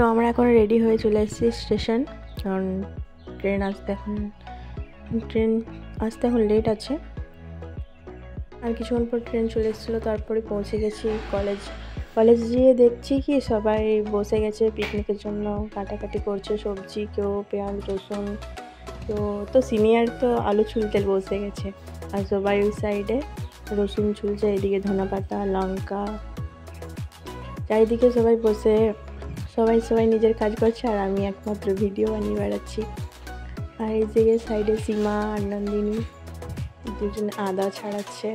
তো আমরা এখন রেডি হয়ে চলে এসেছি স্টেশন, কারণ ট্রেন আসতে এখন লেট আছে। আর কিছুক্ষণ পর ট্রেন চলে এসেছিলো, তারপরে পৌঁছে গেছি কলেজ গিয়ে দেখছি কি সবাই বসে গেছে পিকনিকের জন্য, কাটাকাটি করছে সবজি, কেউ পেঁয়াজ রসুন, তো সিনিয়র তো আলু ছুলতে বসে গেছে, আর সবাই ওই সাইডে রসুন ছুলছে, এদিকে ধনেপাতা লঙ্কা, চারিদিকে সবাই বসে সবাই নিজের কাজ করছে, আর আমি একমাত্র ভিডিও বানিয়ে বেড়াচ্ছি। আর এই দিকে সাইডে সীমা আর নন্দিনী দুজনে আদা ছাড়াচ্ছে।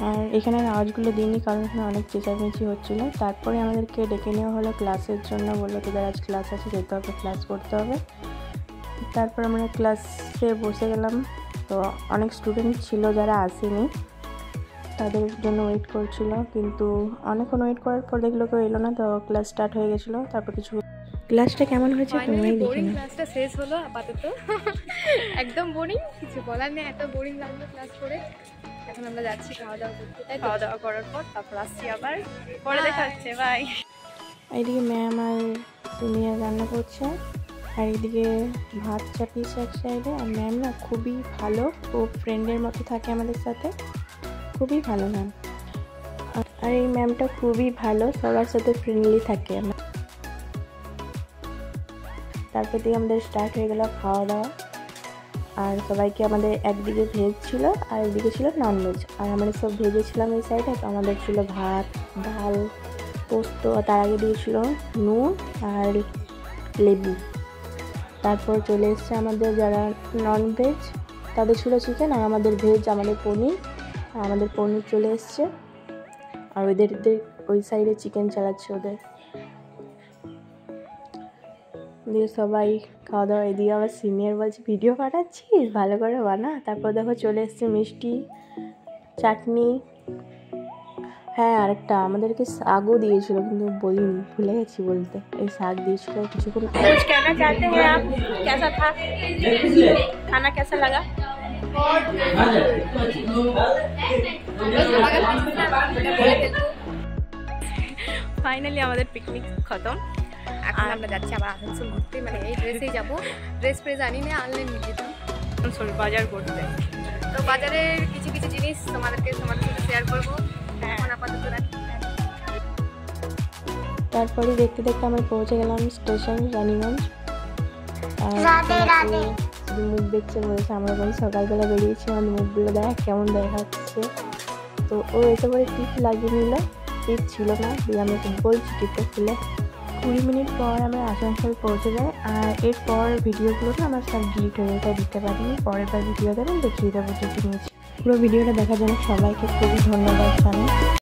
আর এখানের আওয়াজগুলো দিইনি কারণ এখানে অনেক চেঁচামেচি হচ্ছিলো। তারপরে আমাদেরকে ডেকে নেওয়া হলো ক্লাসের জন্য, বললো তোদের আজ ক্লাস আছে, যেতে হবে, ক্লাস করতে হবে। তারপর আমরা ক্লাসে বসে গেলাম। তো অনেক স্টুডেন্ট ছিল যারা আসেনি, তাদের জন্য ওয়েট করছিল, কিন্তু অনেকক্ষণ ওয়েট করার পর দেখলো কেউ এলো না, তো ক্লাস স্টার্ট হয়ে গেছিলো। তারপর ক্লাসটা কেমন হয়েছে তোমরাই দেখে নাও। ক্লাসটা শেষ হলো আপাতত, একদম বোরিং, কিছু বলার নেই, এত বোরিং লাগলো ক্লাস করে। এখন আমরা যাচ্ছি খাওয়া দাওয়া করার পর তারপর আসছি আবার, পরে দেখা হচ্ছে, বাই। এইদিকে ম্যাম আর সিনিয়র রান্না করছে, আর এইদিকে ভাত চাপিয়েছে এক সাইডে। আর ম্যাম না খুবই ভালো, ও ফ্রেন্ডের মতো থাকে আমাদের সাথে, খুবই ভালো ম্যাম। আর এই ম্যামটা খুবই ভালো, সবার সাথে ফ্রেন্ডলি থাকে। তারপর দিয়ে আমাদের স্টার্ট হয়ে গেল খাওয়া দাওয়া। আর সবাইকে আমাদের একদিকে ভেজ ছিল আর একদিকে ছিল ননভেজ, আর আমরা সব ভেজে ছিলাম এই সাইডে। তো আমাদের ছিল ভাত, ডাল, পোস্ত, তার আগে দিয়েছিল নুন আর লেবু। তারপর চলে এসছে আমাদের যারা ননভেজ, তাদের ছিল চিকেন, আর আমাদের ভেজ আমাদের পনির, আর আমাদের পনির চলে এসছে। আর ওদের ওই সাইডে চিকেন চালাচ্ছে ওদের দিয়ে। সবাই খাওয়া দাওয়া, এদিকে আবার সিনিয়র বলছে ভিডিও বানাচ্ছিস, ভালো করে বানা। তারপর দেখো চলে এসছে মিষ্টি, চাটনি, হ্যাঁ আরেকটা আমাদেরকে শাকও দিয়েছিল, কিন্তু বলিনি, ভুলে গেছি বলতে। এই শাক দিয়েছিল কিছুক্ষণ। कुछ कहना चाहते हैं आप, कैसा था खाना, कैसा लगा? ফাইনালি আমাদের পিকনিক খতম। এখন আমরা যাচ্ছি আবার আসানসোল ঘুরতে, মানে এই ড্রেসেই যাবো, ড্রেস আনি না, আনলে নিয়ে যেতাম আসানসোল বাজার করতে। তো বাজারের কিছু জিনিস তোমাদের সাথে শেয়ার করবো। এখন আপাতত রাখি। তারপরে দেখতে আমরা পৌঁছে গেলাম স্টেশন রানীগঞ্জ। মুখ দেখছে বলেছে, আমরা বলি সকালবেলা বেরিয়েছি, আমাদের মুখগুলো কেমন দেখাচ্ছে। তো ও এসে করে টিপ লাগিয়ে নিল, টিপ ছিল না, দিয়ে আমি বলছি টিপটা খুলে। 20 মিনিট পর আমরা আসানসোল পৌঁছে যাই। আর এরপর ভিডিওগুলো না আমার সব ডিলিট হয়ে যায়, দিতে পারিনি। পরের বার ভিডিও দেবেন দেখিয়ে দেবো যে নিয়েছি। পুরো ভিডিওটা দেখার জন্য সবাইকে খুবই ধন্যবাদ জানাই।